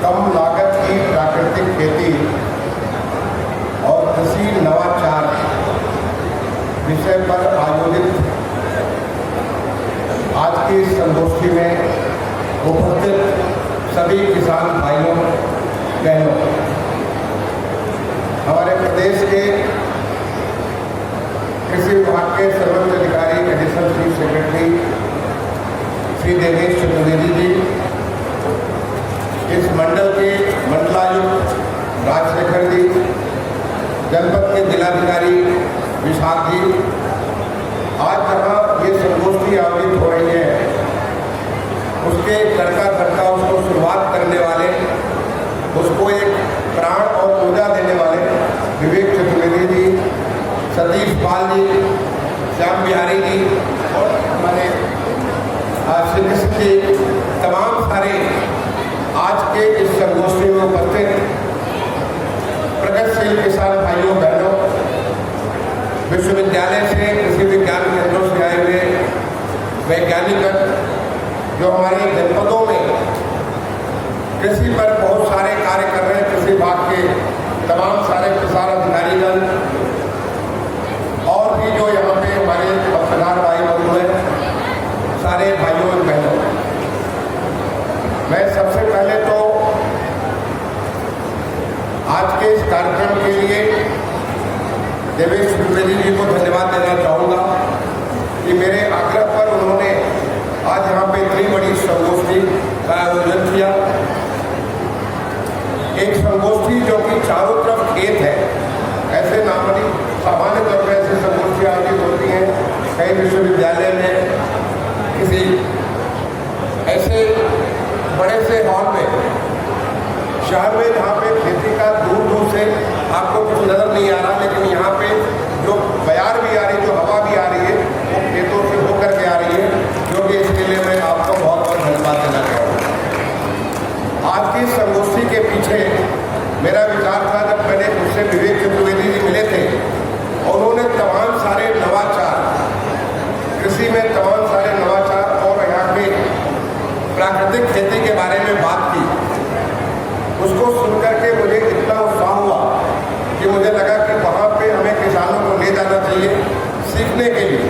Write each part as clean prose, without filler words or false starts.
कम लागत की प्राकृतिक खेती और कृषि नवाचार विषय पर आयोजित आज की इस संगोष्ठी में उपस्थित सभी किसान भाइयों बहनों, हमारे प्रदेश के कृषि विभाग के सर्वोच्च अधिकारी additional chief secretary Shri Devesh Chaturvedi ji, इस मंडल के मंडलायुक्त राजशेखर जी, जनपद के जिलाधिकारी विशाख जी, आज जहाँ ये संगोष्ठी आयोजित हो रही है उसके करता उसको शुरुआत करने वाले, उसको एक प्राण और ऊर्जा देने वाले विवेक चतुर्वेदी जी, सतीश पाल जी, श्याम बिहारी जी और हमारे श्री कृष्ण जी, तमाम सारे आज के इस संगोष्ठी में उपस्थित प्रगतिशील किसान भाइयों बहनों, विश्वविद्यालय से कृषि विज्ञान केंद्रों से आए हुए वैज्ञानिक जो हमारे जनपदों में कृषि पर बहुत सारे कार्य कर रहे हैं, कृषि विभाग के तमाम सारे किसान अधिकारीगण और भी जो यहाँ पे हमारे पत्रकार भाई बंधु हैं, सारे भाइयों और बहनों, मैं सबसे पहले तो आज के इस कार्यक्रम के लिए देवेश चतुर्वेदी जी को धन्यवाद देना चाहूँगा कि मेरे आग्रह पर उन्होंने आज यहाँ पे इतनी बड़ी संगोष्ठी का आयोजन किया। एक संगोष्ठी जो कि चारों तरफ खेत है, ऐसे नॉर्मली सामान्य तौर पर ऐसी संगोष्ठी आयोजित होती हैं कई विश्वविद्यालय में, किसी ऐसे बड़े से हॉल में, शहर में जहाँ पे खेती का दूर दूर से आपको कुछ नजर नहीं आ रहा, लेकिन यहाँ पे जो बयार भी आ रही, जो हवा भी आ रही है, वो खेतों से होकर के आ रही है, जो कि इसके लिए मैं आपको बहुत बहुत धन्यवाद देना चाहूँगा। आज की संगोष्ठी के पीछे मेरा विचार था, जब मैंने मुझसे विवेक चतुर्वेदी जी मिले थे और उन्होंने तमाम सारे नवाचार, कृषि में तमाम सारे नवाचार और यहाँ के प्राकृतिक खेती के बारे में बात की, उसको सुनकर के मुझे इतना उत्साह हुआ कि मुझे लगा कि वहाँ पे हमें किसानों को ले जाना चाहिए सीखने के लिए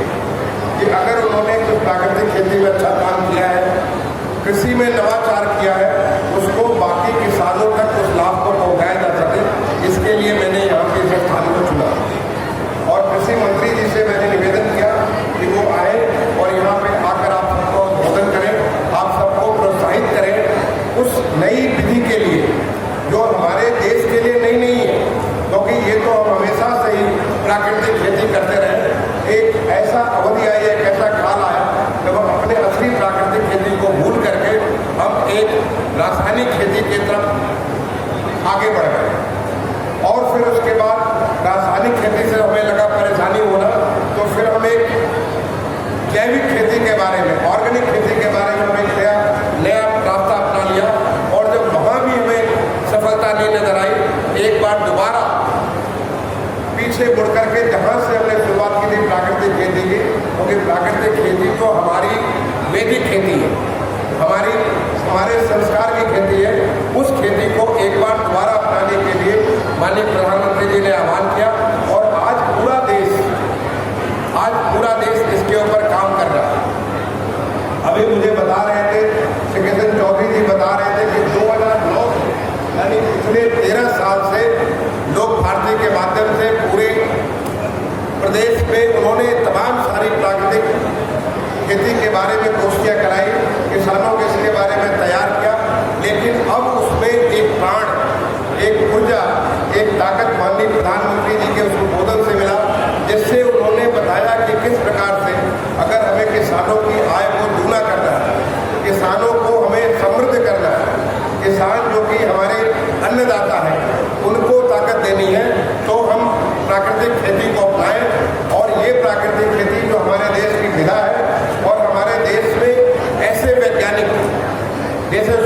कि अगर उन्होंने कुछ प्राकृतिक खेती में अच्छा काम किया है, कृषि में नवाचार किया है, उसको बाकी किसानों तक उस लाभ को पहुँचाया जा सके। इसके लिए मैंने यहाँ के इस स्थान को चुना और कृषि मंत्री जी से मैंने निवेदन किया कि वो आए और यहाँ पे आकर आप सबको उद्बोधन करें, आप सबको प्रोत्साहित करें उस नई विधि के लिए जो हमारे देश के लिए नई नहीं है, क्योंकि ये तो हम हमेशा से ही प्राकृतिक खेती करते रहे। एक ऐसा अवधि आई, एक ऐसा काल आया जब हम अपने असली प्राकृतिक खेती को भूल करके हम एक रासायनिक खेती की तरफ आगे बढ़ गए और फिर उसके बाद रासायनिक खेती से हमें लगा परेशानी होना, तो फिर हम एक जैविक खेती के बारे में, ऑर्गेनिक खेती के बारे में हमें नया रास्ता अपना लिया और जब वहाँ भी हमें सफलता नहीं नजर आई, एक बार दोबारा पीछे मुड़ करके जहाँ से हमने शुरुआत की थी प्राकृतिक खेती की, क्योंकि प्राकृतिक खेती तो हमारी वैदिक खेती है, हमारे संस्कार की खेती है, उस खेती को एक बार दोबारा अपनाने के लिए माननीय प्रधानमंत्री जी ने आह्वान किया और आज पूरा देश इसके ऊपर काम कर रहा है। अभी मुझे बता रहे थे, श्री किशन चौधरी जी बता रहे थे कि 2009 यानी पिछले 13 साल से लोक भारती के माध्यम से पूरे प्रदेश में उन्होंने तमाम सारी प्राकृतिक खेती के बारे में गोष्ठियाँ कराई, किसानों को इसके बारे में तैयार किया, लेकिन अब उसमें एक प्राण, एक ऊर्जा, एक ताकत माननीय प्रधानमंत्री जी के उस उद्बोधन से मिला, जिससे उन्होंने बताया कि किस प्रकार से अगर हमें किसानों की आय को दूना करना है, किसानों को हमें समृद्ध करना है, किसान जो कि हमारे अन्नदाता हैं उनको ताकत देनी है, तो हम प्राकृतिक खेती को अपनाएं और ये प्राकृतिक खेती जो हमारे देश की विधा है और हमारे देश में ऐसे वैज्ञानिक जैसे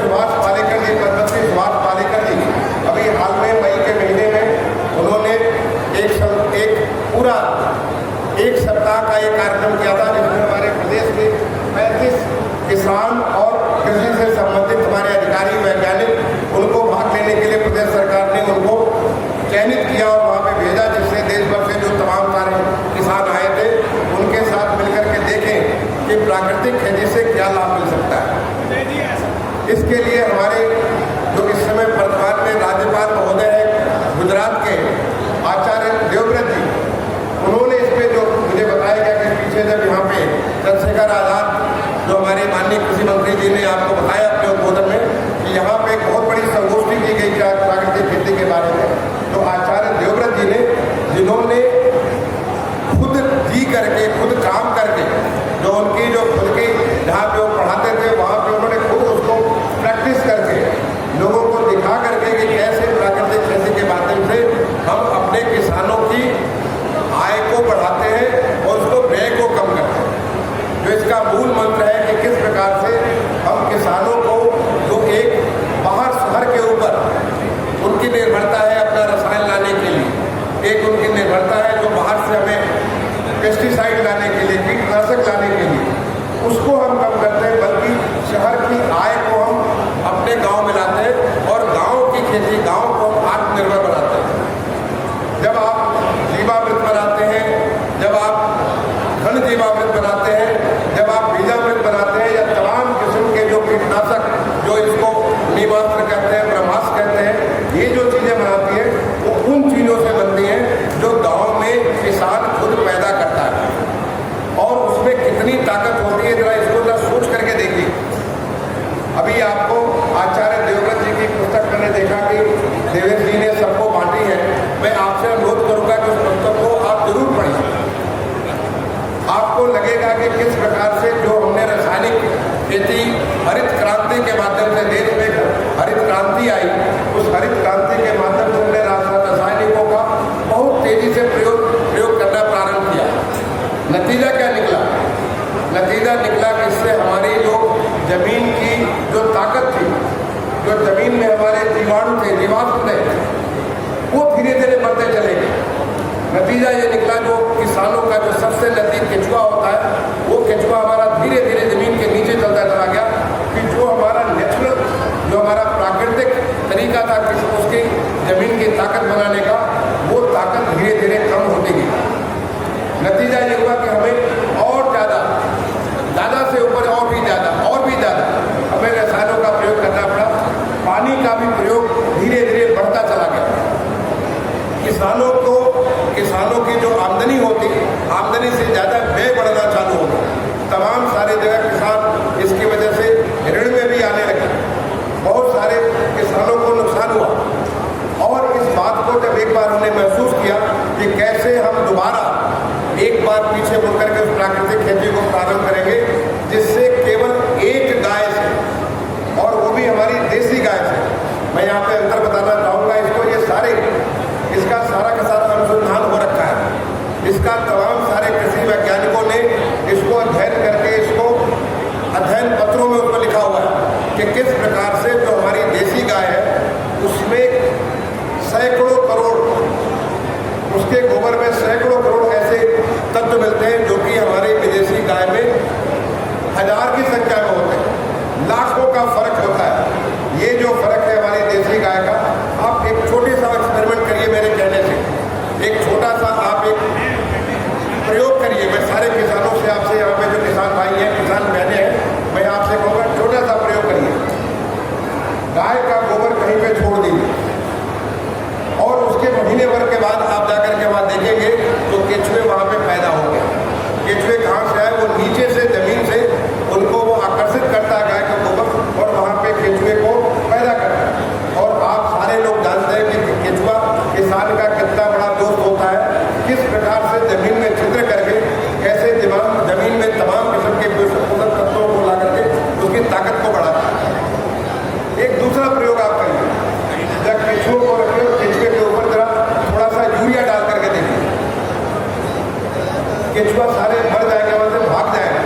इसके लिए हमारे जो इस समय वर्तमान में राज्यपाल महोदय हैं गुजरात के आचार्य देवव्रत जी, उन्होंने इस पर जो मुझे बताया गया कि पीछे जब यहाँ पे चंद्रशेखर आजाद जो हमारे माननीय कृषि मंत्री जी ने आपको बताया अपने उद्बोधन में कि यहाँ पे एक बहुत बड़ी संगोष्ठी की गई प्राकृतिक खेती के बारे में, तो आचार्य देवव्रत जी ने, जिन्होंने खुद जी करके खुद काम करके जो उनकी जो खुद की जहाँ पे वो पढ़ाते थे वहाँ पे उन्होंने खुद उसको प्रैक्टिस करके लोगों को दिखा करके कि कैसे प्राकृतिक खेती के माध्यम से हम अपने किसानों की आय को बढ़ाते हैं और उसको व्यय को कम करते हैं। जो इसका मूल मंत्र है कि किस प्रकार से हम किसानों को जो एक बाहर शहर के ऊपर उनकी निर्भरता है अपना रसायन लाने के लिए, एक उनकी निर्भरता है जो बाहर से हमें पेस्टिसाइड लाने के लिए, कीटनाशक लाने के लिए, उसको हम कम करते हैं, बल्कि शहर की आय को हम अपने गांव में लाते हैं और गांव की खेती, गांव को हम आत्मनिर्भर बनाते हैं। जब आप जीवामृत बनाते हैं, जब आप घन जीवामृत बनाते हैं, जब आप बीजामृत बनाते हैं या तमाम किस्म के जो कीटनाशक जो इसको नीमास्त्र कहते हैं, ब्रह्मास्त्र कहते हैं, ये जो चीज़ें बनाती हैं वो उन चीज़ों से बनती हैं जो गांव में किसान खुद पैदा करता है। और उसमें कितनी ताकत होती है जरा इसको जरा सोच करके देखिए। अभी आपको आचार्य देवव्रत जी की पुस्तक मैंने देखा कि देवेश जी ने सबको बांटी है, मैं आपसे अनुरोध करूंगा कि उस पुस्तक को आप जरूर पढ़िए। आपको लगेगा कि किस प्रकार से जो हमने रासायनिक खेती हरित क्रांति के माध्यम से देश में हरित क्रांति आई, उस हरित क्रांति के माध्यम से हमने रासायनिकों का बहुत तेजी से प्रयोग करना प्रारंभ किया। नतीजा क्या निकला? नतीजा निकला कि इससे हमारी जो जमीन की जो ताकत थी, जो जमीन में हमारे जीवाणु थे, जीवाणु थे, वो धीरे धीरे बढ़ते चले गए। नतीजा ये निकला जो किसानों का जो सबसे नजदीक केचुआ होता है, वो केचुआ हमारा धीरे धीरे जमीन के नीचे चलता चला गया कि जो हमारा नेचुरल, जो हमारा प्राकृतिक तरीका था कि उसकी जमीन की ताकत बनाने का, वो ताकत धीरे धीरे कम होती गई। नतीजा ये हुआ कि हमें और ज़्यादा से ऊपर और भी ज़्यादा हमें रसायनों का प्रयोग करना पड़ा। पानी का भी प्रयोग धीरे धीरे बढ़ता चला गया। किसानों की जो आमदनी होती, आमदनी से ज़्यादा व्यय बढ़ना चालू हो गया। तमाम सारे जगह किसान इसकी वजह से ऋण में भी आने लगे। बहुत सारे किसानों को नुकसान हुआ और इस बात को जब एक बार हमने महसूस किया कि कैसे हम दोबारा एक बार पीछे मुड़ करके उस प्राकृतिक खेती को प्रारंभ करेंगे, जिससे केवल एक गाय से, और वो भी हमारी देसी गाय से, मैं यहाँ पे अंतर बताना चाहूँगा इसको, ये सारे इसका सारा का सारा अनुसंधान हो रखा है। इसका तमाम सारे कृषि वैज्ञानिकों ने इसको अध्ययन करके, इसको अध्ययन पत्रों में उसमें लिखा हुआ है कि किस प्रकार से जो हमारी देसी गाय है उसमें सैकड़ों करोड़, उसके गोबर में सैकड़ों करोड़ ऐसे तत्व मिलते हैं जो कि हमारे विदेशी गाय में 1000 की संख्या में होते हैं। लाखों का फर्क होता है। ये जो फर्क है हमारी देसी गाय का, आप एक छोटी सा एक्सपेरिमेंट करिए मेरे कहने से, एक छोटा सा आप एक प्रयोग करिए। मैं सारे किसानों से, आपसे यहाँ पे जो किसान भाई हैं, किसान बहनें हैं, मैं आपसे कहूँगा छोटा सा प्रयोग करिए। गाय का गोबर कहीं पे छोड़ दीजिए और उसके महीने भर के बाद आप जाकर के वहाँ देखेंगे तो केचुए वहाँ पे पैदा होंगे। केचुए कहाँ से आए? वो नीचे से, जमीन से उनको वो आकर्षित करता है गाय का गोबर और वहाँ पे केचुए को पैदा करता है। और आप सारे लोग जानते हैं कि केचुआ किसान का कितना बड़ा दोस्त होता है, किस प्रकार से जमीन में छिद्र करके कैसे जमीन में तमाम किस्म के पोषक तत्वों को ला करके उसकी ताकत को बढ़ाता है। एक दूसरा प्रयोग आप करिए, जब केचुओं को रखें, केचुए के ऊपर जरा थोड़ा सा यूरिया डाल करके देखिए, केचुआ सारे मर जाएंगे, वहाँ से भाग जाएंगे।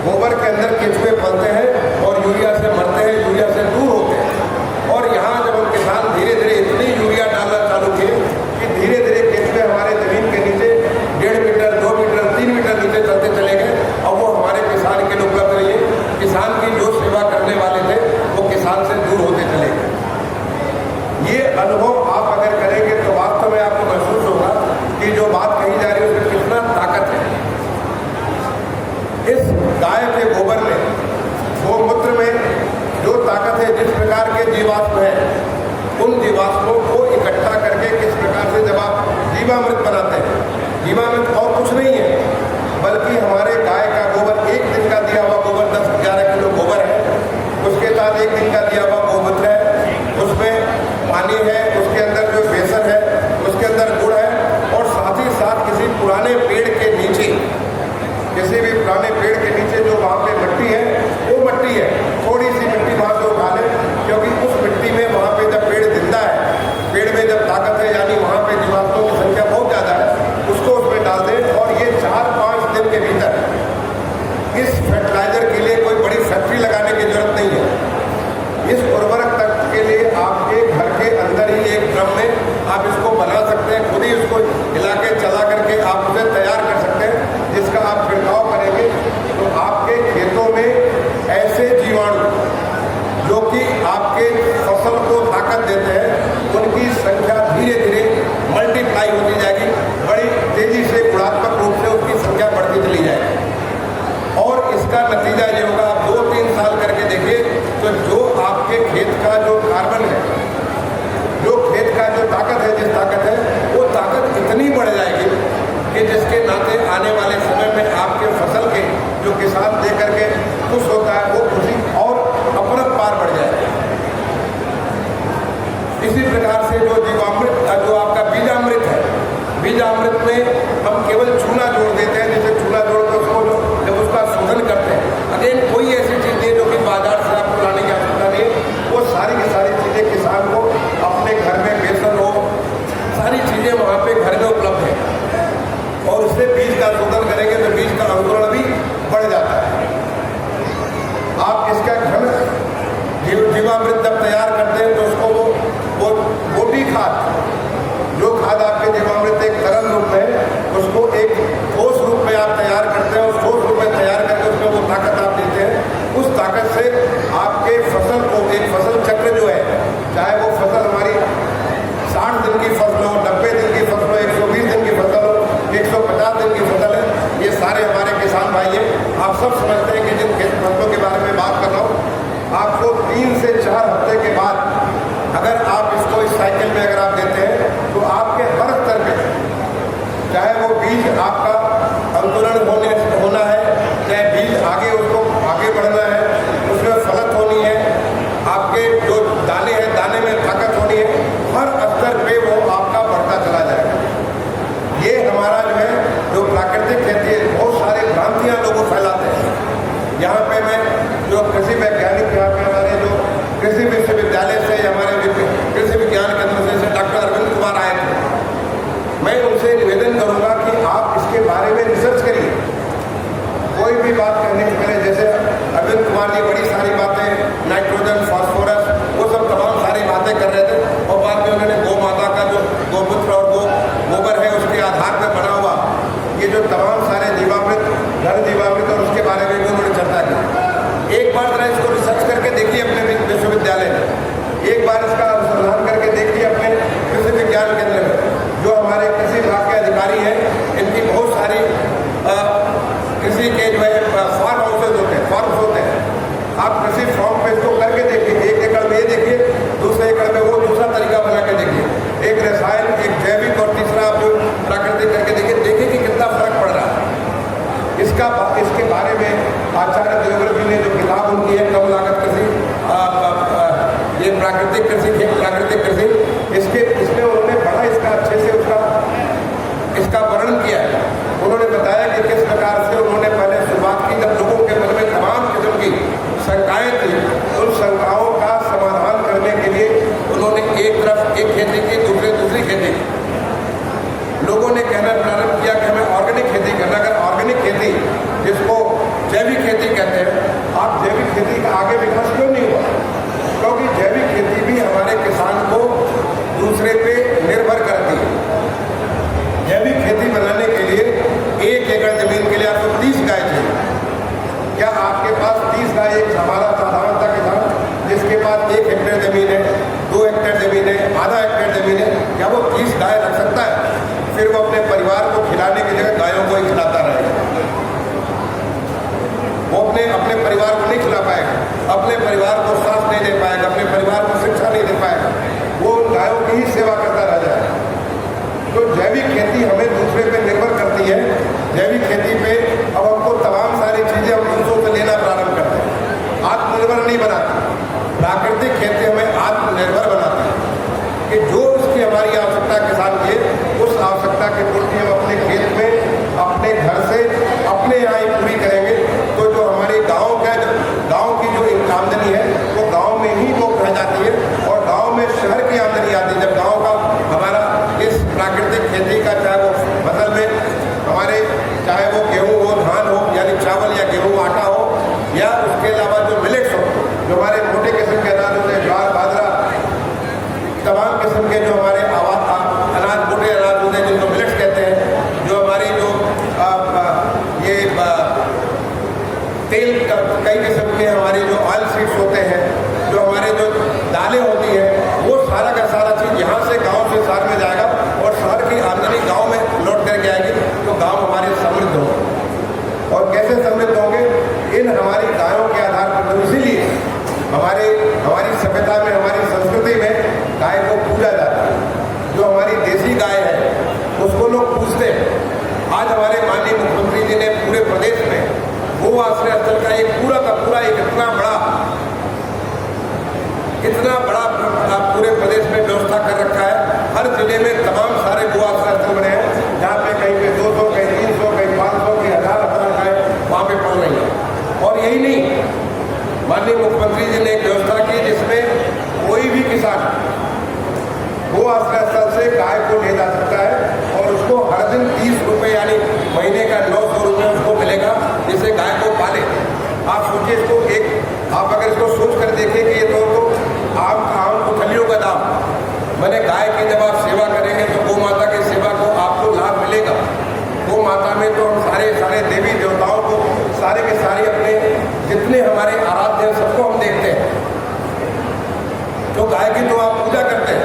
गोबर के अंदर केचुए पलते हैं और यूरिया से मरते हैं, यूरिया से दूर होते हैं। और यहाँ जब हम किसान धीरे धीरे इतनी यूरिया डालना चालू किए कि धीरे धीरे केचुए हमारे जमीन के नीचे 1.5 मीटर, 2 मीटर, 3 मीटर नीचे चलते चले गए। और वो हमारे किसान के लिए उपलब्ध नहीं है। किसान की जो सेवा करने वाले थे वो किसान से दूर होते चले गए। ये अनुभव आप अगर करेंगे तो वास्तव में आपको महसूस होगा कि जो बात कही जा रही है उसमें कितना ताकत है। इस गाय के गोबर में ताकत है, जिस प्रकार के जीवाश्म हैं, उन जीवाश्मों को इकट्ठा करके किस प्रकार से जब आप जीवामृत बनाते हैं, जीवामृत और कुछ नहीं है बल्कि हमारे गाय का गोबर, एक दिन का दिया हुआ गोबर 10-11 किलो गोबर है, उसके साथ एक दिन का दिया हुआ गोमूत्र है, उसमें पानी है, उसके अंदर जो बेसन है, उसके अंदर गुड़ है, और साथ ही साथ किसी पुराने पेड़ के नीचे, किसी भी पुराने पेड़ के नीचे जो वहाँ पे मिट्टी है, वो मिट्टी है, थोड़ी सी मिट्टी वहाँ से उठा लें, क्योंकि उस मिट्टी में वहाँ पे जब पेड़ जिंदा है, पेड़ में जब ताकत है, यानी वहाँ पे जीवात्माओं की संख्या बहुत ज़्यादा है, उसको उसमें डाल दें। और ये 4-5 दिन के भीतर इस फर्टिलाइजर के लिए कोई बड़ी फैक्ट्री लगाने की जरूरत नहीं है। इस उर्वरक तत्व के लिए आपके घर के अंदर ही एक ड्रम में आप इसको बना सकते हैं, खुद ही उसको हिला के चला करके आप उसे तैयार कर सकते हैं, जिसका आप छिड़काव करेंगे तो आपके खेतों में ऐसे जीवाणु जो कि आपके फसल को ताकत देते हैं, उनकी संख्या धीरे धीरे मल्टीप्लाई होती जाएगी, बड़ी तेजी से गुणात्मक रूप से उसकी संख्या बढ़ती चली जाएगी। और इसका नतीजा ये होगा, आप 2-3 साल करके देखिए तो जो आपके खेत का जो कार्बन है, जो खेत का जो ताकत है, जिस ताकत है, वो ताकत इतनी बढ़ जाएगी कि जिसके नाते आने वाले समय में आपके फसल के जो किसान दे करके खुश होता है, वो खुशी और अपरंपार बढ़ जाएगी। इसी प्रकार से जो जीवामृत, जो आपका बीजामृत है, बीजामृत में हम केवल चूना जोड़ देते हैं, जैसे चूना जोड़ के उसको जब उसका शोधन करते हैं, अगेन कोई ऐसी चीज़ नहीं जो कि बाजार से आपको लाने की आवश्यकता नहीं है, वो सारी की सारी चीज़ें किसान को अपने घर में बेसन हो, सारी चीज़ें वहाँ पे घर में उपलब्ध है, और उससे बीज का शोधन करेंगे तो बीज का अंकुरण भी बढ़ जाता है। आप इसका घन जीवामृत जब तैयार करते हैं तो उसको वो मोटी खाद, जो खाद आपके जीवामृत एक तरल रूप में, उसको एक ठोस रूप में आप तैयार करते हैं, उस ठोस रूप में तैयार करके उसमें वो ताकत आप देते हैं। उस ताकत से आपके फसल को, एक फसल चक्र जो है, चाहे वो फसल हमारी 60 दिन की फसल हो, 90 दिन की फसल हो, 120 दिन की फसल हो, 150 दिन की फसल है, ये सारे हमारे किसान भाई हैं, आप सब समझते हैं कि जिन फसलों के बारे में बात कर रहा हूँ, आपको 3 से 4 हफ्ते के बाद अगर आप इसको इस साइकिल में अगर आप देते हैं तो आपके हर स्तर पे, चाहे वो बीज आपका अंकुरण होना है, चाहे बीज आगे उसको आगे बढ़ना है, उसमें फलत होनी है, आपके जो दाने हैं, दाने में ताकत होनी है, हर स्तर पे वो आपका बढ़ता चला जाएगा। ये हमारा जो है, जो प्राकृतिक खेती है, बहुत सारे भ्रांतियाँ लोग फैलाते हैं। यहाँ पे मैं जो कृषि वैज्ञानिक, यहाँ पे हमारे जो कृषि विश्वविद्यालय से, हमारे कृषि विज्ञान केंद्र से डॉक्टर अरविंद कुमार आए थे, मैं उनसे निवेदन करूंगा कि आप इसके बारे में रिसर्च करिए। कोई भी बात कहने से पहले, जैसे अरविंद कुमार जी बड़ी सारी बातें, नाइट्रोजन, फास्फोरस, वो सब तमाम सारी बातें कर रहे थे, और बाद में उन्होंने गौ माता का जो गोमूत्र और गोबर है, उसके आधार पर बना हुआ ये जो तमाम सारे जीवामृत, घर जीवामृत, और उसके बारे में भी उन्होंने चर्चा की। एक बार जरा इसको रिसर्च करके देखिए अपने विश्वविद्यालय में, एक बार इसका अनुसंधान करके देखिए अपने कृषि विज्ञान केंद्र में। जो हमारे कृषि विभाग के अधिकारी हैं, इनकी बहुत सारी कृषि के जो है फार्म हाउसेज होते हैं, फार्म्स होते हैं, आप कृषि फार्म पे इसको करके देखिए, 1 एकड़ में ये देखिए, दूसरे एकड़ में वो दूसरा तरीका बना के देखिए, एक रसायन, एक जैविक, और तीसरा आप जो प्राकृतिक करके देखिए कि कितना फर्क पड़ रहा है। इसके बारे में आचार्य देवव्रत जी ने जो किताब उनकी है, कम लागत कृषि, ये प्राकृतिक कृषि, इसमें उन्होंने बड़ा इसका अच्छे से इसका वर्णन किया है। उन्होंने बताया कि किस प्रकार से उन्होंने पहले शुरुआत की, जब लोगों के मन में तमाम किस्म की शंकाएं थी, उन शंकाओं का समाधान करने के लिए उन्होंने एक तरफ एक खेती की, दूसरी खेती की। लोगों ने कहना प्रारंभ किया कि हमें ऑर्गेनिक खेती करना। अगर ऑर्गेनिक खेती, जिसको जैविक खेती कहते हैं, आप जैविक खेती का आगे विकास क्यों नहीं हुआ? क्योंकि जैविक खेती भी हमारे किसान को दूसरे पे निर्भर करती है। जैविक खेती बनाने के लिए 1 एकड़ जमीन के लिए आपको 30 गाय चाहिए। क्या आपके पास 30 गाय, एक हमारा साधारणता किसान जिसके पास 1 हेक्टेयर जमीन है, 2 हेक्टेयर जमीन है, आधा हेक्टेयर जमीन है, क्या वो 30 गाय रख सकता है? फिर वो अपने परिवार को खिलाने की जगह गायों को ही खिलाता रहेगा। वो अपने परिवार को नहीं खिला पाएगा, अपने परिवार को सांस नहीं दे पाएगा। जैविक खेती पे अब हमको तमाम सारी चीज़ें हम दूसरों से लेना प्रारंभ करते हैं। आत्मनिर्भर नहीं बनाती, प्राकृतिक खेती हमें आत्मनिर्भर बनाती है कि जो उसकी हमारी आवश्यकता किसान की है, उस आवश्यकता की पूर्ति हम अपने खेत में, अपने घर से, अपने यहाँ ही पूरी करेंगे। तो जो हमारे गाँव की जो आमदनी है वो गाँव में ही वो रह जाती है और गाँव में शहर की आमदनी आती है। जब गाँव का हमारा इस प्राकृतिक खेती का, चाहे वो फसल में हमारे, चाहे वो गेहूँ हो, धान हो, यानी चावल या गेहूँ आटा हो, या उसके अलावा जो मिलेट्स हो, जो हमारे मोटे किस्म के अनाज होते हैं, ज्वार बाजरा, तमाम किस्म के जो हमारे अनाज, मोटे अनाज होते हैं जिनको मिलेट्स कहते हैं, जो हमारी जो ये तेल कई किस्म के हमारे जो ऑयल सीड्स होते हैं, जो हमारे जो दालें होती हैं, वो सारा का सारा चीज़ यहाँ से गांव से शहर में जाएगा और शहर की आमदनी गांव में लौट करके आएगी। तो गांव हमारे समृद्ध होंगे। और कैसे समृद्ध होंगे? इन हमारी गायों के आधार पर। इसीलिए हमारी सभ्यता में, हमारी संस्कृति में गाय को पूजा जाता है। जो हमारी देसी गाय है उसको लोग पूजते हैं। आज हमारे माननीय मुख्यमंत्री जी ने पूरे प्रदेश में गो आश्रय स्थल का एक पूरा का पूरा एक इतना बड़ा पूरे प्रदेश में व्यवस्था कर रखा है। हर जिले में तमाम सारे गो आश्रय स्थल बने हैं, जहाँ पे कहीं पे 200, कहीं 300, कहीं 500, कहीं 1000 गाय वहाँ पे पड़ रही है। और यही नहीं, माननीय मुख्यमंत्री जी ने एक व्यवस्था की जिसमें कोई भी किसान गो आश्रय स्थल से गाय को ले जा सकता है और उसको हर दिन 30 रुपये यानी महीने का 900 रुपये उसको मिलेगा, जिससे गाय को पाले। आप सोचिए इसको, आप अगर इसको सोच कर देखें कि ये तो आम उथलियों का दाम, मैंने गाय की जब आप सेवा करेंगे तो गौ माता की सेवा को आपको लाभ मिलेगा। गौ माता में तो हम सारे देवी देवताओं को, सारे के सारे अपने जितने हमारे आराध्य हैं सबको हम देखते हैं। तो गाय की तो आप पूजा करते हैं,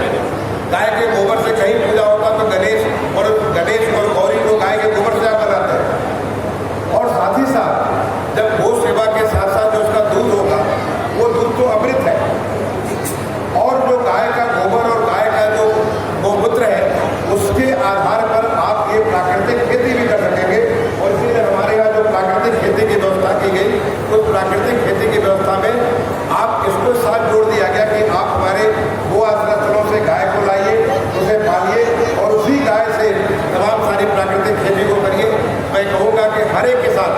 गाय के गोबर से कहीं पूजा होता तो गणेश और गौरी को गाय के गोबर से आप बनाते हैं। और साथ ही साथ जब गौ सेवा के साथ साथ जो उसका दूध होगा वो दूध तो अमृत है। और जो गाय का गोबर और गाय का जो गौमूत्र है उसके आधार पर आप ये प्राकृतिक खेती भी कर सकेंगे। और इसीलिए हमारे यहाँ जो प्राकृतिक खेती की व्यवस्था की गई, उस प्राकृतिक खेती की व्यवस्था में आप इसको साथ जोड़ दिया गया कि आप हमारे गो आश्रय स्थलों से गाय को लाइए, उसे पालिए और उसी गाय से तमाम सारी प्राकृतिक खेती को करिए। मैं कहूँगा कि हर एक किसान,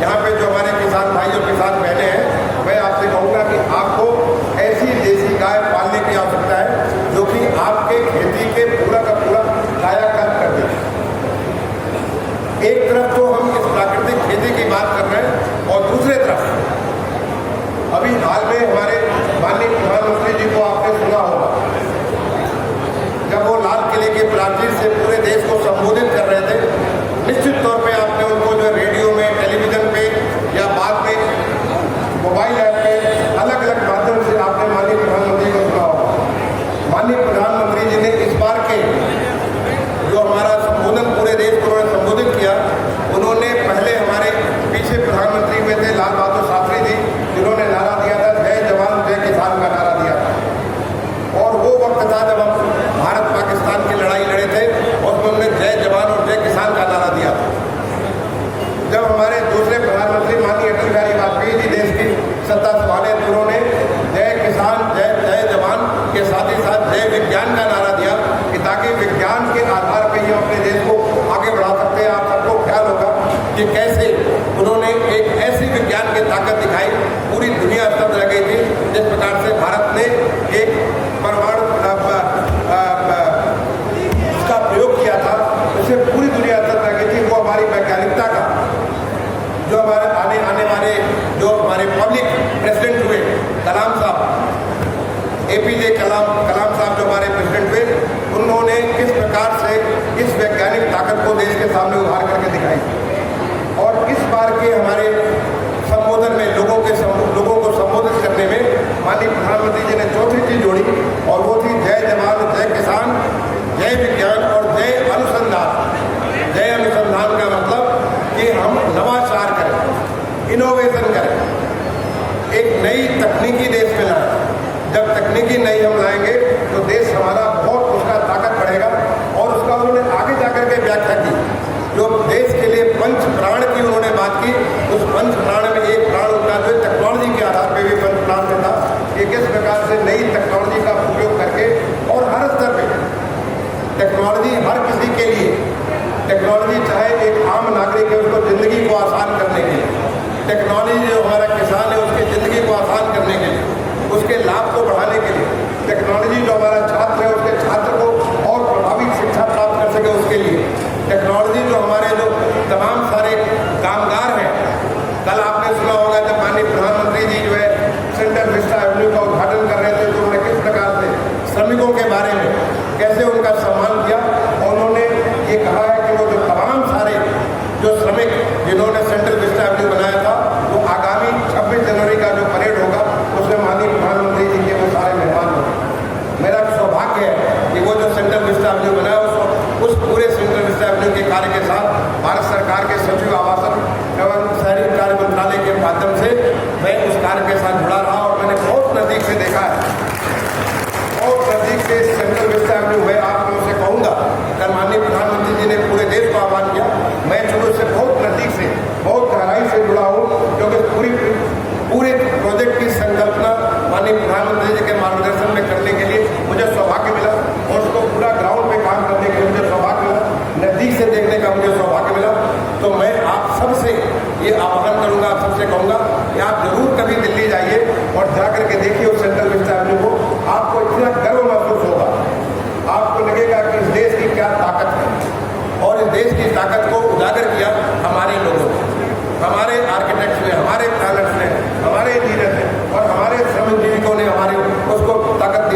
यहाँ पे जो हमारे किसान भाई और किसान बहनें हैं, मैं आपसे कहूँगा कि आपको ऐसी देसी गाय पालने की आवश्यकता है जो कि आपके खेती के पूरा का पूरा कायाकल्प कर दे। एक तरफ तो हम इस प्राकृतिक खेती की बात कर रहे हैं और दूसरे तरफ अभी हाल में हमारे माननीय प्रधानमंत्री जी को आपने सुना होगा, जब वो लाल किले के प्राचीर से पूरे देश को संबोधित कर रहे थे, निश्चित तौर पे आपने उनको जो रेडियो में, टेलीविजन पे या बाद में मोबाइल ऐप पे अलग अलग माध्यम से आपने माननीय प्रधानमंत्री को सुना होगा। माननीय प्रधानमंत्री जी ने इस बार के जो हमारा संबोधन पूरे देश को उन्होंने संबोधित किया, उन्होंने पहले हमारे पीछे प्रधानमंत्री में थे लाल बहादुर शास्त्री जी, जिन्होंने नारा दिया था जय जवान जय किसान का नारा दिया था। और वो वक्त था जब हम भारत पाकिस्तान की लड़ाई लड़े थे और उन्होंने जय जवान और जय किसान का नारा दिया था। जब हमारे दूसरे प्रधानमंत्री माननीय अटल बिहारी वाजपेयी जी देश की सत्ता संभाले तो उन्होंने जय किसान जय जवान के साथ ही साथ जय विज्ञान का नारा दिया कि ताकि विज्ञान के आधार पर ही हम अपने देश को आगे बढ़ा सकते हैं। आप सबको ख्याल होगा कि कैसे उन्होंने एक ऐसी विज्ञान की ताकत दिखाई, पूरी दुनिया स्तब्ध रह गई थी। जिस प्रकार से भारत ने एक परमाणु उसका प्रयोग किया था, उसे पूरी दुनिया स्तब्ध रह गई थी। वो हमारी वैज्ञानिकता का जो हमारे आने वाले जो हमारे पब्लिक प्रेसिडेंट हुए, कलाम साहब, APJ कलाम साहब जो हमारे प्रेसिडेंट हुए, उन्होंने किस प्रकार से इस वैज्ञानिक ताकत को देश के सामने उभार करके दिखाई। और इस बार के हमारे संबोधन में लोगों को संबोधित करने में माननीय प्रधानमंत्री जी ने चौथी चीज जोड़ी और वो थी जय जवान जय किसान जय विज्ञान और जय अनुसंधान। जय अनुसंधान का मतलब कि हम नवाचार करें, इनोवेशन करें, एक नई तकनीकी देश में लाएं। जब तकनीकी नई हम लाएंगे तो देश हमारा बहुत उसका ताकत बढ़ेगा। और उसका उन्होंने आगे जाकर के व्याख्या की, जो देश के लिए पंच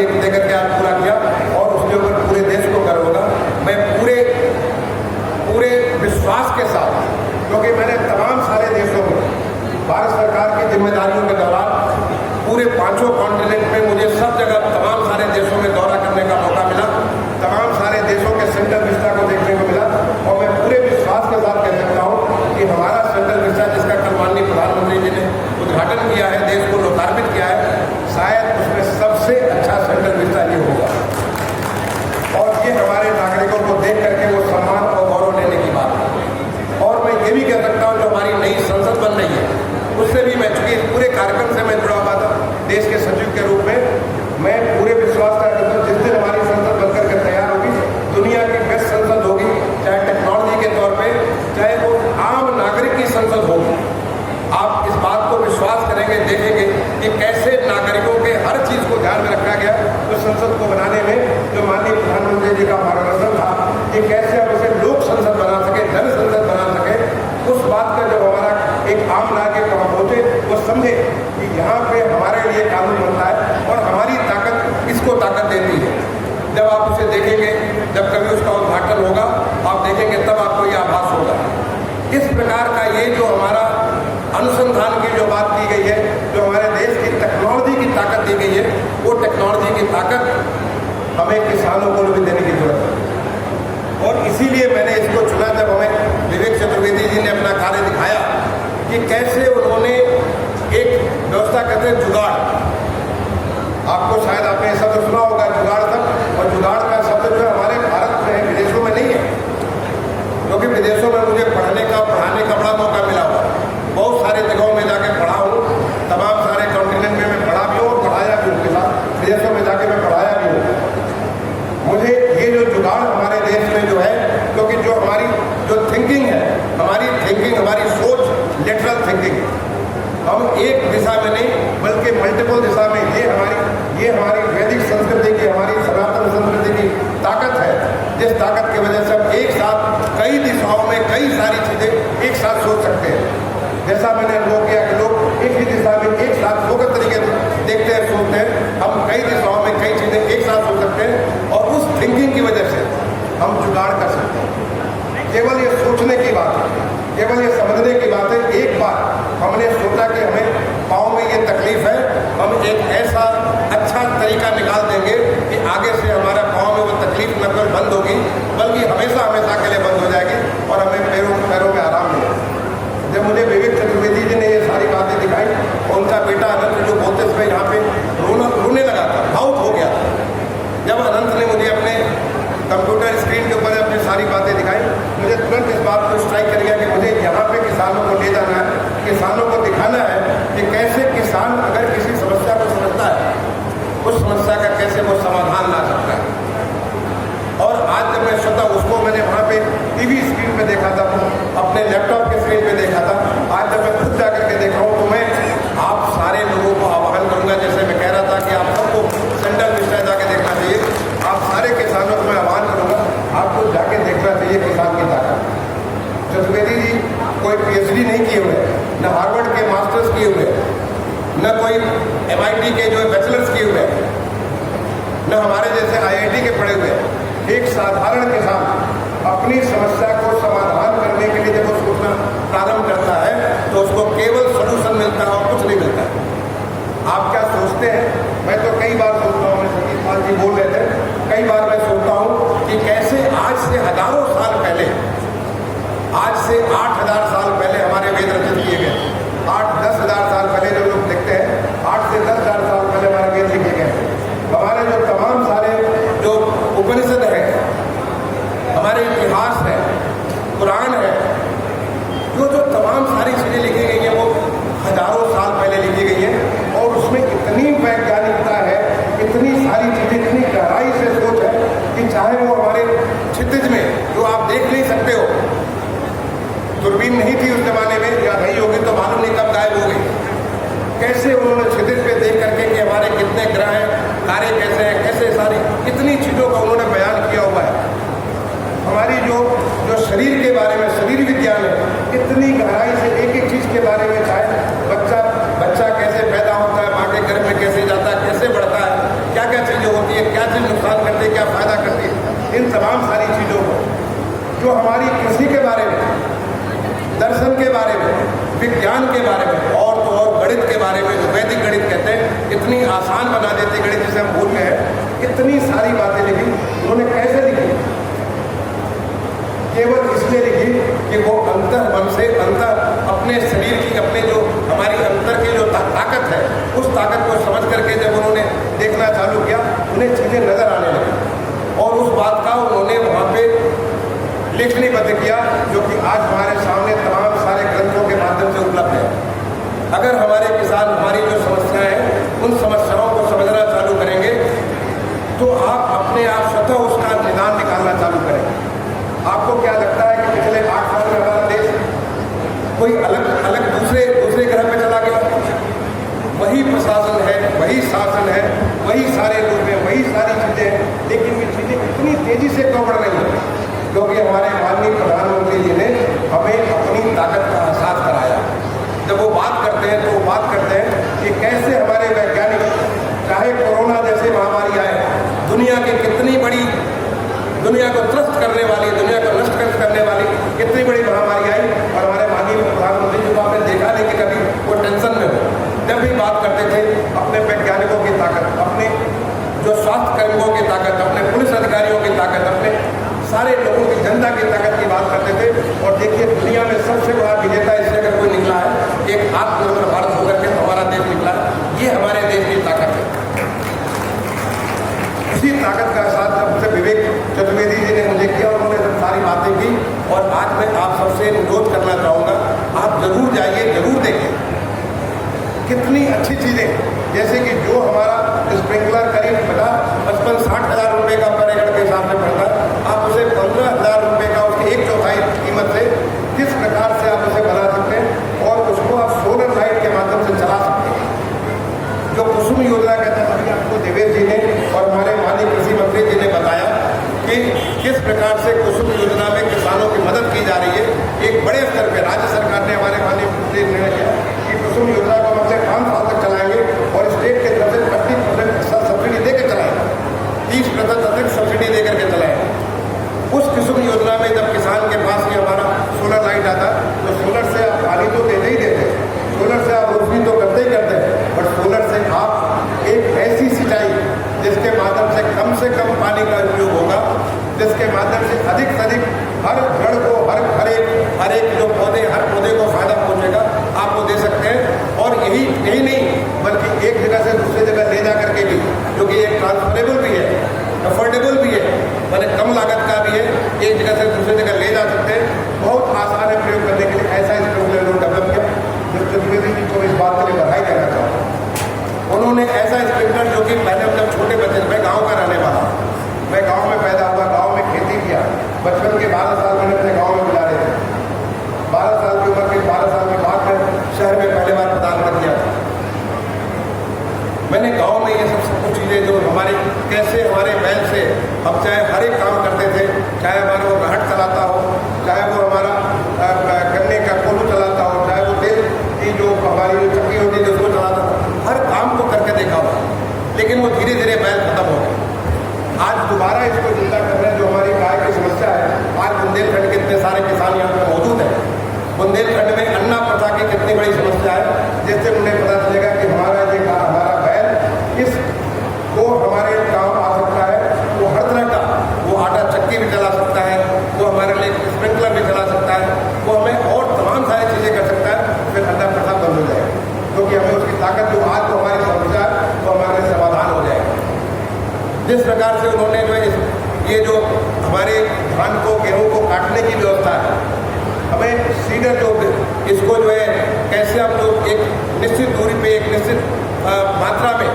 देकर के आज पूरा किया और उसके ऊपर पूरे देश को गर्व होगा। मैं पूरे विश्वास के साथ, क्योंकि मैंने तमाम सारे देशों में भारत सरकार की जिम्मेदारियों के दौरान पूरे 5 कॉन्टिनेंट में मुझे सब जगह तमाम सारे देशों में दौरा करने का मौका मिला, तमाम सारे देशों के सेंट्रल विस्टा को देखने को मिला और मैं पूरे विश्वास के साथ कह सकता हूँ कि हमारा सेंट्रल विस्टा, जिसका कल माननीय प्रधानमंत्री जी ने उद्घाटन किया है, देश को लोकार्पित किया है, शायद उसमें सबसे अच्छा सेंट्रल विस्टा ये होगा। और ये हमारे नागरिकों को देख करके वो सम्मान और गौरव लेने की बात है। और मैं ये भी कह सकता हूँ जो हमारी नई संसद बन रही है, उससे भी मैं, चूंकि इस पूरे कार्यक्रम से मैं जुड़ा हुआ था देश के सचिव के रूप में, मैं पूरे विश्वास करता हूँ जिस दिन हमारी संसद बनकर के तैयार होगी, दुनिया की बेस्ट संसद होगी, चाहे टेक्नोलॉजी के तौर पे, चाहे वो आम नागरिक की संसद होगी। आप इस बात को विश्वास करेंगे, देखेंगे कि कैसे नागरिकों के हर चीज को ध्यान में रखा गया। तो संसद को बनाने में जो माननीय प्रधानमंत्री जी का मार्गदर्शन था कि कैसे हम इसे लोक संसद बना सके, जन संसद बना सके, उस बात का जब हमारा एक आम नागरिक वहां पहुंचे, वो समझे कि यहाँ पे हमारे लिए कानून बनता है और हमारी ताकत इसको ताकत देती है। जब आप उसे देखेंगे, जब कभी उसका उद्घाटन होगा, आप देखेंगे, तब आपको यह आभास होगा। इस प्रकार का ये जो हमारा अनुसंधान की जो बात की गई है, जो हमारे देश की टेक्नोलॉजी की ताकत दी गई है, वो टेक्नोलॉजी की ताकत हमें किसानों को भी देने की जरूरत है। और इसीलिए मैंने इसको चुना। जब हमें विवेक चतुर्वेदी जी ने अपना कार्य दिखाया कि कैसे उन्होंने एक व्यवस्था कहते हैं जुगाड़, आपको शायद आपने ऐसा तो सुना होगा जुगाड़ तक, और जुगाड़ का शब्द जो है हमारे भारत में है, विदेशों में नहीं है, क्योंकि विदेशों में मुझे पढ़ने का बड़ा मौका मिला हुआ। बहुत सारे जगहों में जाके पढ़ा हूँ, तमाम सारे कॉन्टिनेंट में मैं पढ़ा भी हूँ और पढ़ाया भी उनके साथ, विदेशों में जाके मैं पढ़ाया भी हूँ। मुझे ये जो जुगाड़ हमारे देश में जो है, क्योंकि जो हमारी जो थिंकिंग है, हमारी सोच लेटरल थिंकिंग, हम एक दिशा में नहीं बल्कि मल्टीपल दिशा में, ये हमारी वैदिक संस्कृति की, हमारी सनातन संस्कृति की ताकत है, जिस ताकत की वजह से हम एक साथ कई दिशाओं में कई सारी चीजें एक साथ सोच सकते हैं। जैसा मैंने अनुभव किया कि लोग एक ही दिशा में एक साथ फोकस तरीके से देखते हैं, सोचते हैं, हम कई दिशाओं में कई चीजें एक साथ सोच सकते हैं और उस थिंकिंग की वजह से हम जुगाड़ कर सकते हैं। केवल ये सोचने की बात है, केवल ये समझने की बात है। एक बार हमने सोचा कि हमें पाँव में ये तकलीफ है, हम एक ऐसा अच्छा तरीका निकाल देंगे कि आगे से हमारा पाँव में वो तकलीफ न केवल बंद होगी बल्कि हमेशा के लिए बंद हो जाएगी और हमें पैरों में आराम मिलेगा। जब मुझे विवेक चतुर्वेदी जी ने ये सारी बातें दिखाई और उनका बेटा अनंत जो बोलते समय यहाँ पे रोने लगा था, भावुक हो गया था। जब अनंत ने मुझे अपने कंप्यूटर स्क्रीन के ऊपर अपनी सारी बातें दिखाई, मुझे तुरंत इस बात को स्ट्राइक कर गया कि मुझे यहाँ पे किसानों को ले जाना है, किसानों को दिखाना है कि कैसे किसान अगर किसी समस्या को समझता है, उस समस्या का कैसे वो समाधान ला सकता है। और आज जब मैं स्वतः उसको मैंने वहाँ पे टीवी स्क्रीन पे देखा था, अपने लैपटॉप के स्क्रीन पे देखा था, आज जब मैं खुद जाकर के देख रहा हूँ, तो मैं आप सारे लोगों को आह्वान करूँगा, जैसे मैं कह रहा था कि आप सबको सेंट्रल विस्टा जाके देखना चाहिए, आप सारे किसानों को मैं आह्वान करूँगा, आपको जाके देखना चाहिए किसान की ताकत। चतुर्वेदी जी कोई PhD नहीं किए हुए, न हार्वर्ड के मास्टर्स किए हुए, न कोई MIT के जो बैचलर्स किए हुए, न हमारे जैसे IIT के पढ़े हुए। एक साधारण किसान अपनी समस्या को समाधान करने के लिए जब वो सोचना प्रारंभ करता है तो उसको केवल सॉल्यूशन मिलता है और कुछ नहीं मिलता है। आप क्या सोचते हैं? मैं तो कई बार सोचता हूँ, सतीश पाल जी बोल रहे थे, कई बार मैं सोचता हूँ कि कैसे आज से हजारों साल पहले, आज से 8,000 साल पहले हमारे वेद रचित किए गए, 8-10 हज़ार साल पहले जो लोग लिखते हैं, 8 से 10 हज़ार साल पहले हमारे वेद लिखे गए। हमारे जो तमाम सारे जो उपनिषद है, हमारे इतिहास है, कुरान है, जो तमाम सारी चीजें लिखी गई हैं वो हजारों साल पहले लिखी गई हैं और उसमें इतनी वैज्ञानिकता है, इतनी सारी चीजें, इतनी गहराई से सोच है कि चाहे वो हमारे क्षितिज में जो आप देख नहीं सकते हो, दूरबीन नहीं थी उस जमाने में, या नहीं होगी तो मालूम नहीं कब गायब हो गई, कैसे उन्होंने क्षितिज पे देख करके कि हमारे कितने ग्रह हैं, तारे कैसे हैं, कैसे सारी इतनी चीजों का उन्होंने बयान किया हुआ है। हमारी जो शरीर के बारे में, शरीर विज्ञान है, इतनी गहराई से एक एक चीज के बारे में, चाहे बच्चा कैसे पैदा होता है, माँ के गर्भ में कैसे जाता है, कैसे बढ़ता है, क्या क्या चीजें क्या चीज़ नुकसान करती है, क्या फ़ायदा करती है, इन तमाम सारी चीज़ों को जो हमारी कृषि के बारे में, दर्शन के बारे में, विज्ञान के बारे में और तो और गणित के बारे में, जो वैदिक गणित कहते हैं, इतनी आसान बना देते गणित जिसे हम भूल गए हैं। इतनी सारी बातें लिखी उन्होंने। कैसे लिखी? केवल इसलिए लिखी कि वो अंतर मन से, अंतर अपने शरीर की, अपने जो हमारी अंतर की जो ताकत है, उस ताकत को समझ करके जब उन्होंने देखना चालू किया, उन्हें चीज़ें नजर आने लगी और उस बात का उन्होंने वहाँ पे लेखनीबद्ध किया, जो कि आज हमारे सामने तमाम सारे ग्रंथों के माध्यम से उपलब्ध है। अगर हमारे किसान हमारी जो समस्याएं हैं, उन समस्याओं को समझना चालू करेंगे तो आप अपने आप स्वतः उसका निदान निकालना चालू करेंगे। आपको क्या लगता है कि पिछले 8 साल में हमारा देश कोई अलग दूसरे ग्रह पे चला गया? वही प्रशासन है, वही शासन है, वही सारे लोग हैं, वही सारी चीज़ें हैं, लेकिन ये चीज़ें इतनी तेज़ी से क्यों बढ़ रही हैं? क्योंकि हमारे माननीय प्रधानमंत्री जी ने हमें अपनी ताकत का एहसास कराया। जब वो बात करते हैं तो वो बात करते हैं कि कैसे हमारे वैज्ञानिक, चाहे कोरोना जैसे महामारी आए, दुनिया की कितनी बड़ी, दुनिया को त्रस्त करने वाली, दुनिया को नष्ट करने वाली कितनी बड़ी महामारी आई, और हमारे माननीय प्रधानमंत्री जी को आपने देखा नहीं कि कभी वो टेंशन में हो। जब भी बात करते थे अपने वैज्ञानिकों की ताकत, अपने जो स्वास्थ्य कर्मियों की ताकत, अपने पुलिस अधिकारियों की ताकत, अपने सारे लोगों की, जनता की ताकत की बात करते थे। और देखिए, दुनिया में सबसे बड़ा विजेता इससे अगर कोई निकला है, एक आत्मनिर्भर भारत होकर के हमारा देश निकला है। ये हमारे देश की ताकत है। उसी ताकत का साथ जब विवेक चतुर्वेदी जी ने मुझे किया, उन्होंने जब सारी बातें की, और आज मैं आप सबसे अनुरोध करना चाहूँगा, आप जरूर जाइए, जरूर देखें कितनी अच्छी चीज़ें, जैसे कि जो हमारा स्प्रिंकलर करीब 50-55-60 हज़ार रुपये का पर एकड़ के हिसाब से पड़ता है, आप उसे 15,000 रुपये का, उसकी 1/4 कीमत से किस प्रकार से आप उसे बना सकते हैं और उसको आप सोलर लाइट के माध्यम से चला सकते हैं। जो कुसुम योजना के तहत अभी आपको देवेश जी ने और हमारे माननीय कृषि मंत्री जी ने बताया कि किस प्रकार से कुसुम योजना में किसानों की मदद की जा रही है। एक बड़े स्तर पर राज्य सरकार ने, हमारे माननीय मंत्री ने निर्णय किया कि कुसुम योजना को हम 5 साल तक चलाएंगे और स्टेट के तरफ से 30% सब्सिडी देकर चलाएंगे, 30% अतिरिक्त सब्सिडी देकर के चलाएंगे। उस कुसुम योजना में जब किसान के पास ये हमारा सोलर लाइट आता, तो सोलर से आप पानी तो देते ही देते, सोलर से आप रोशनी तो करते ही करते हैं, बट सोलर से आप एक ऐसी सिंचाई जिसके माध्यम से कम पानी का उपयोग होगा, जिसके माध्यम से अधिक हर जड़ को, हर एक जो पौधे, हर पौधे को फायदा पहुंचेगा, आपको दे सकते हैं। और यही नहीं, बल्कि एक जगह से दूसरी जगह ले जा करके भी, जो कि एक ट्रांसफरेबल भी है, अफोर्डेबल भी है, मैंने कम लागत का भी है, एक जगह से दूसरी जगह ले जा सकते हैं। बहुत आसान है प्रयोग करने के लिए। ऐसा स्प्रिंकलर डेवलप किया, जो चतुर्वेदी जी को इस बात के लिए बधाई देना चाहूँगा। उन्होंने ऐसा स्प्रिंकलर, जो कि पहले हम जब छोटे बच्चे, मैं गाँव का रहने वाला, मैं गाँव में पैदा हुआ, गाँव में खेती किया, बचपन के 12 साल मैंने अपने गाँव में गुजारे थे। 12 साल की उम्र के 12 साल के बाद मैं शहर में पहले बार प्रधानमंत्री किया था। मैंने गांव में ये सब कुछ चीज़ें जो हमारे, कैसे हमारे बैल से हम चाहे हर एक काम करते थे, चाहे हमारा वो घाट चलाता हो, चाहे वो हमारा गन्ने का कोल्हू चलाता हो, चाहे वो तेल की जो हमारी चक्की होती है उसको चलाता हो, हर काम को करके देखा हो। लेकिन वो धीरे धीरे बैल खत्म हो गए। आज दोबारा इसको जिंदा करना, जो हमारी गाय की समस्या है, आज बुंदेलखंड के इतने सारे किसान यहाँ पर मौजूद हैं। बुंदेलखंड में अन्ना प्रथा की कितनी बड़ी समस्या है, जिससे उन्हें पता चलेगा कि हमारा बैल इसको हमारे काम आ सकता है। वो हर तरह का, वो आटा चक्की भी चला सकता है, वो हमारे लिए स्प्रिंकलर भी चला सकता है, वो हमें और तमाम सारी चीज़ें कर सकता है। फिर अन्ना प्रथा बंद हो जाएगी, क्योंकि हमें उसकी ताकत, जो आज तो हमारी समस्या है, वो हमारे समाधान हो जाएगा। जिस प्रकार से उन्होंने जो है, ये जो हमारे धान को, गेहूँ को काटने की व्यवस्था है, हमें सीडर जो इसको जो है कैसे हम लोग एक निश्चित दूरी पे, एक निश्चित मात्रा में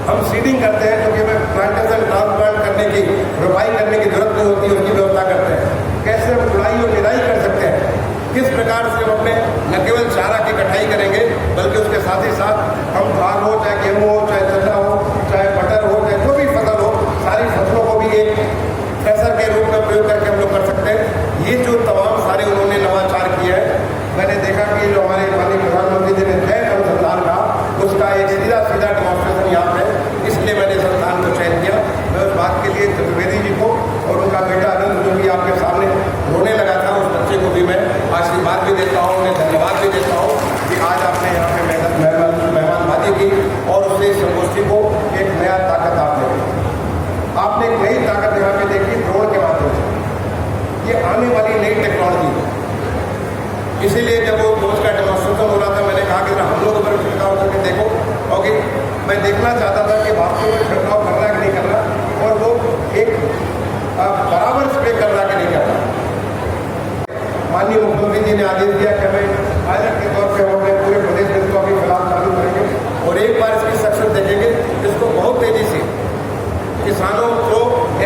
हम सीडिंग करते हैं, क्योंकि हमें प्लांटेशन ट्रांसप्लांट करने की, रोपाई करने की जरूरत नहीं होती, उसकी व्यवस्था करते हैं। कैसे हम गुड़ाई और निराई कर सकते हैं, किस प्रकार से हम अपने न केवल चारा की कटाई करेंगे, बल्कि उसके साथ ही साथ हम धान हो, चाहे गेहूँ हो, चाहे चना हो, चाहे मटर हो, चाहे जो भी फसल हो, सारी फसलों को भी एक थ्रेशर के रूप में प्रयोग करके हम लोग कर सकते हैं। ये जो तमाम सारे उन्होंने नवाचार किया है, मैंने देखा कि जो हमारे माननीय प्रधानमंत्री जी ने तय अनुसंधान कहा, उसका एक सीधा डेमोन्स्ट्रेशन यहाँ पे, इसलिए मैंने संस्थान को चयन किया। देखना चाहता था कि वास्तव में छिड़काव कर रहा है कि नहीं कर रहा, और वो एक बराबर स्प्रे कर रहा कि नहीं कर रहा। माननीय मुख्यमंत्री जी ने आदेश दिया कि हमें पायलट के तौर पर हम अपने पूरे प्रदेश में इसको अभी फिलहाल चालू करेंगे, और एक बार इसकी सक्सेस देखेंगे। इसको बहुत तेजी से किसानों को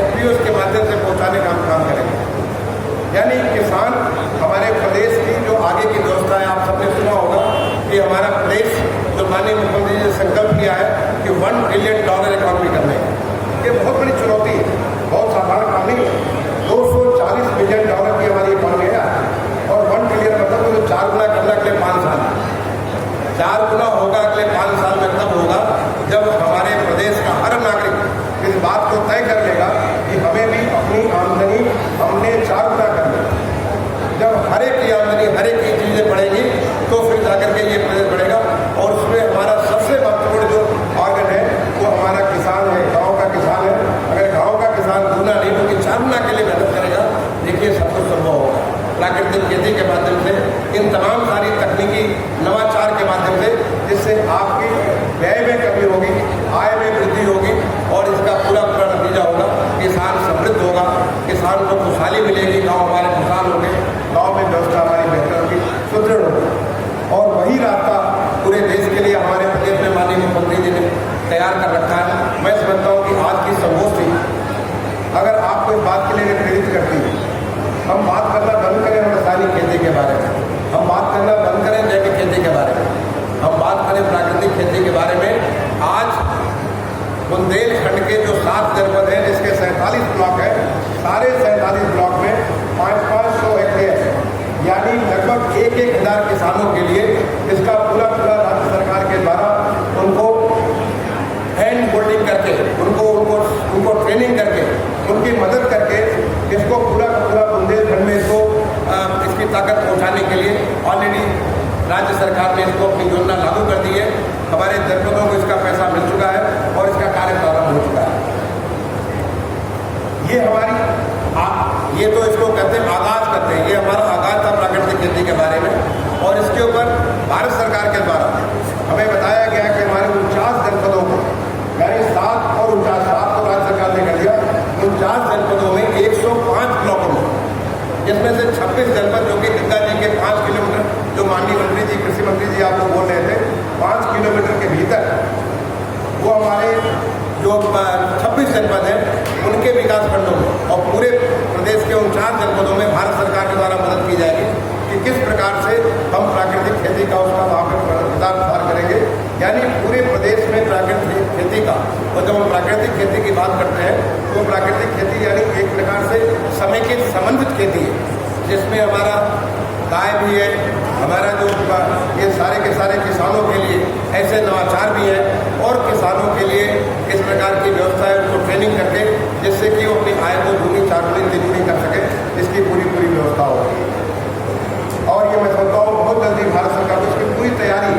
FPOs के माध्यम से पहुंचाने का हम काम करेंगे। यानी किसान हमारे प्रदेश की जो आगे की व्यवस्था है, आप सबने सुना होगा कि हमारा प्रदेश जो माननीय मुख्यमंत्री जी ने संकल्प किया है कि $1 ट्रिलियन इकॉनमी करने की, ये बहुत बड़ी चुनौती है, बहुत साधारण काम नहीं है। $240 बिलियन की हमारी इकॉनमी है, और 1 ट्रिलियन मतलब तो 4 गुना करना अगले 5 साल, 4 गुना होगा अगले 5 साल में। तब होगा जब हमारे प्रदेश का हर नागरिक इस बात को तय कर लेगा कि हमें भी अपनी आमदनी हमने 4 गुना करनी। जब हर एक की आमदनी हर एक की चीज़ें बढ़ेगी तो फिर जाकर के ये प्रदेश बढ़ेगा, और उसमें हमारा सबसे महत्वपूर्ण जो ऑर्गन है वो हमारा किसान है, गाँव का किसान है। अगर गाँव का किसान गुना नहीं बल्कि 4 गुना के लिए मेहनत करेगा, देखिए सब कुछ संभव होगा। प्राकृतिक खेती के माध्यम से, इन तमाम सारी तकनीकी नवाचार के माध्यम से, जिससे आपकी व्यय में कमी होगी, आय में वृद्धि होगी, और इसका पूरा नतीजा होगा किसान समृद्ध होगा, किसान को खुशहाली मिलेगी, गांव हमारे खुशहाल होंगे, गांव में व्यवस्था हमारी बेहतर होगी, सुदृढ़ होगी। और वही रास्ता पूरे देश के लिए हमारे प्रदेश में माननीय मुख्यमंत्री जी ने तैयार कर रखा है। मैं समझता हूँ कि आज की संगोष्ठी अगर आपको इस बात के लिए प्रेरित करती है, हम बात करना बंद करें रासायनिक खेती के बारे में, हम बात करना बंद करें जैविक खेती के बारे में, हम बात करें प्राकृतिक खेती के बारे में। आज बुंदेलखंड के जो 7 जनपद हैं, जिसके 47 ब्लॉक हैं, सारे 47 ब्लॉक में 500 हेक्टेयर, यानी लगभग 1,000 किसानों के लिए इसका पूरा राज्य सरकार के द्वारा उनको हैंड होल्डिंग करके, उनको ट्रेनिंग करके, उनकी मदद करके इसको पूरा बुंदेलखंड में इसकी ताकत पहुंचाने के लिए ऑलरेडी राज्य सरकार ने इसको अपनी योजना लागू कर दी है। हमारे जनपदों को इसका पैसा मिल चुका है और इसका कार्य प्रारंभ हो चुका है। ये हमारी ये तो इसको कहते हैं आगाज करते हैं, ये हमारा आगाज था प्राकृतिक खेती के बारे में। और इसके ऊपर भारत सरकार के द्वारा हमें बताया गया कि हमारे 49 जनपदों को, यानी 7 और 49 तो राज्य सरकार ने कर दिया, 49 जनपदों में 105 ब्लॉकों में, जिसमें से 26 जनपद जो कि गंगा जी के 5 किलोमीटर, जो माननीय मंत्री जी, कृषि मंत्री जी आपको बोल रहे थे, 5 किलोमीटर के भीतर वो हमारे जो 26 जनपद हैं उनके विकास खंडों में और पूरे प्रदेश के 49 जनपदों में भारत सरकार के द्वारा मदद की जाएगी कि किस प्रकार से हम प्राकृतिक खेती का उसका वहाँ पर प्रचार प्रसार करेंगे। यानी पूरे प्रदेश में प्राकृतिक खेती का, और जब हम प्राकृतिक खेती की बात करते हैं तो प्राकृतिक खेती यानी एक प्रकार से समेकित समन्वित खेती है, जिसमें हमारा गाय भी है, हमारा जो ये सारे के सारे किसानों के लिए ऐसे नवाचार भी हैं, और किसानों के लिए इस प्रकार की व्यवस्था है उनको ट्रेनिंग करके, जिससे कि वो अपनी आय को दूनी 4 गुनी 3 गुनी कर सके, इसकी पूरी व्यवस्था होगी। और ये मैं समझता हूँ बहुत जल्दी भारत सरकार को इसकी पूरी तैयारी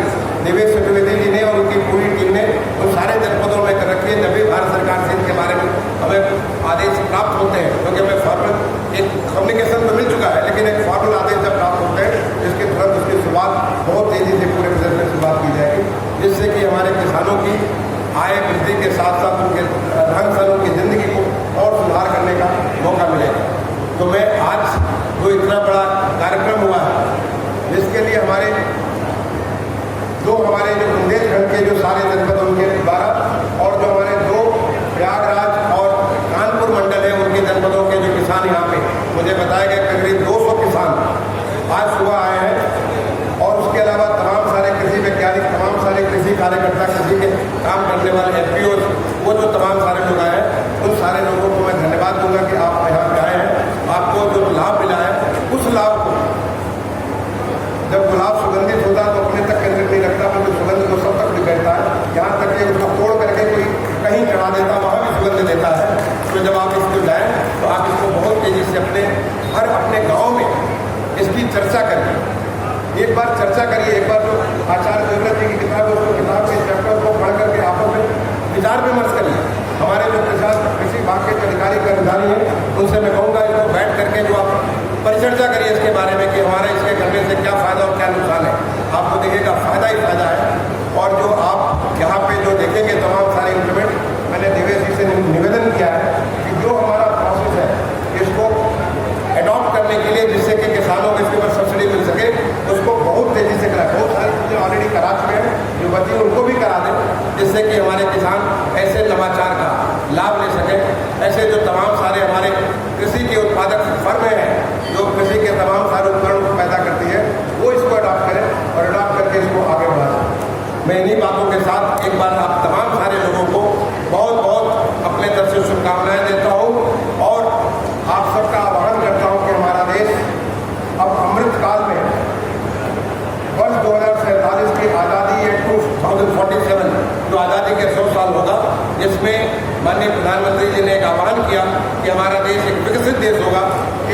निवेश चतुर्वेदी जी ने और उनकी पूरी टीम ने उन सारे जनपदों में कर रखी है। जब भी भारत सरकार से इसके बारे में हमें आदेश प्राप्त होते हैं, क्योंकि हमें फॉर्मल एक कम्युनिकेशन तो मिल चुका है, लेकिन एक फॉर्मल आदेश जब प्राप्त होते हैं इसके तुरंत उसकी शुरुआत बहुत तेज़ी से पूरे प्रदेश में शुरुआत की जाएगी, जिससे कि हमारे किसानों की आय वृद्धि के साथ साथ उनके ढंग से उनकी ज़िंदगी को और सुधार करने का मौका मिलेगा। तो मैं आज जो इतना बड़ा कार्यक्रम हुआ है, जिसके लिए हमारे जो बुंदेलखंड के जो सारे जनपद उनके द्वारा, और जो हमारे 2 प्रयागराज और कानपुर मंडल है उनके जनपदों के जो किसान यहाँ पे, मुझे बताया गया करीब 200 किसान आज सुबह आए हैं। और उसके अलावा तमाम सारे कृषि वैज्ञानिक, तमाम सारे कृषि कार्यकर्ता, कृषि के काम करने वाले FPOs, वो जो तमाम सारे लोग आए हैं, उन सारे लोगों को मैं धन्यवाद दूंगा कि आप यहाँ पे आए हैं। आपको जो लाभ मिला है, उस लाभ को, जब गुलाब सुगंधित होता है तो अपने तक केंद्रित नहीं रखता, बल्कि सुगंध को सब तक बिखेरता है, यहाँ तक कि उसको तोड़ करके कोई कहीं चढ़ा देता, वहाँ भी सुगंध देता है। तो जब आप इसको जाएँ तो आप इसको बहुत तेज़ी से अपने गाँव में इसकी चर्चा करिए। एक बार चर्चा करिए, एक बार तो आचार्य देवव्रत जी की किताब है, उसको किताब के चैप्टर को पढ़ करके आपस में विचार विमर्श करिए। हमारे जो कृषि विभाग के अधिकारी कर्मचारी हैं, उनसे मैं कहूँगा इसको बैठ करके जो आप परिचर्चा करिए इसके बारे में कि हमारे इसके करने से क्या फ़ायदा और क्या नुकसान है। आपको देखिएगा फ़ायदा ही फ़ायदा है। और जो आप यहाँ पे जो देखेंगे तमाम सारे इंप्लीमेंट। मैंने देवेश जी से निवेदन किया है कि जो हमारा प्रोसेस है इसको अडॉप्ट करने के लिए, जिससे कि किसानों को इसके ऊपर सब्सिडी मिल सके, उसको बहुत तेजी से कराएं। बहुत सारी चीज़ें ऑलरेडी करा चुके हैं, जो बची उनको भी करा दें, जिससे कि हमारे किसान ऐसे नवाचार का लाभ ले सकें। ऐसे जो तमाम सारे हमारे कृषि के उत्पादक फर्में हैं जो कृषि के तमाम सारे उपकरण को पैदा करती है, वो इसको अडॉप्ट करें और अडॉप्ट करके इसको आगे बढ़ाएं। मैं इन्हीं बातों के साथ एक बार आप तमाम सारे लोगों को बहुत बहुत अपने तरफ से शुभकामनाएं देता हूँ और आप सबका आह्वान करता हूँ कि हमारा देश अब अमृत काल में वर्ष 2047 की आज़ादी या 2047 जो आज़ादी के 100 साल होगा, जिसमें माननीय प्रधानमंत्री जी ने एक आह्वान किया कि हमारा देश एक विकसित देश होगा,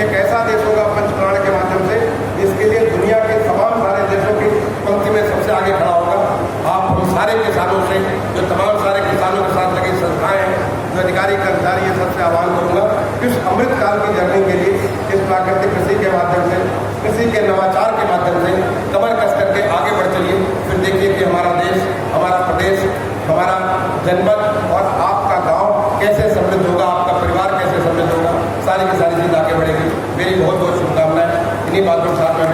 एक ऐसा देश होगा पंचप्राण के माध्यम से जिसके लिए दुनिया के तमाम सारे देशों की पंक्ति में सबसे आगे खड़ा होगा। आप हम सारे किसानों से, जो तमाम सारे किसानों के साथ लगी संस्थाएं हैं, जो अधिकारी कर्मचारी, ये सबसे आह्वान करूंगा इस अमृत काल की जर्नी के लिए इस प्राकृतिक कृषि के माध्यम से, कृषि के नवाचार के माध्यम से कमर कस करके आगे बढ़ चलिए। फिर देखिए कि हमारा देश, हमारा प्रदेश, हमारा जनपद और आपका गांव कैसे समृद्ध होगा, आपका परिवार कैसे समृद्ध होगा, सारी की सारी चीज़ आगे बढ़ेगी। मेरी बहुत बहुत शुभकामनाएं। इन्हीं बातों के साथ मैं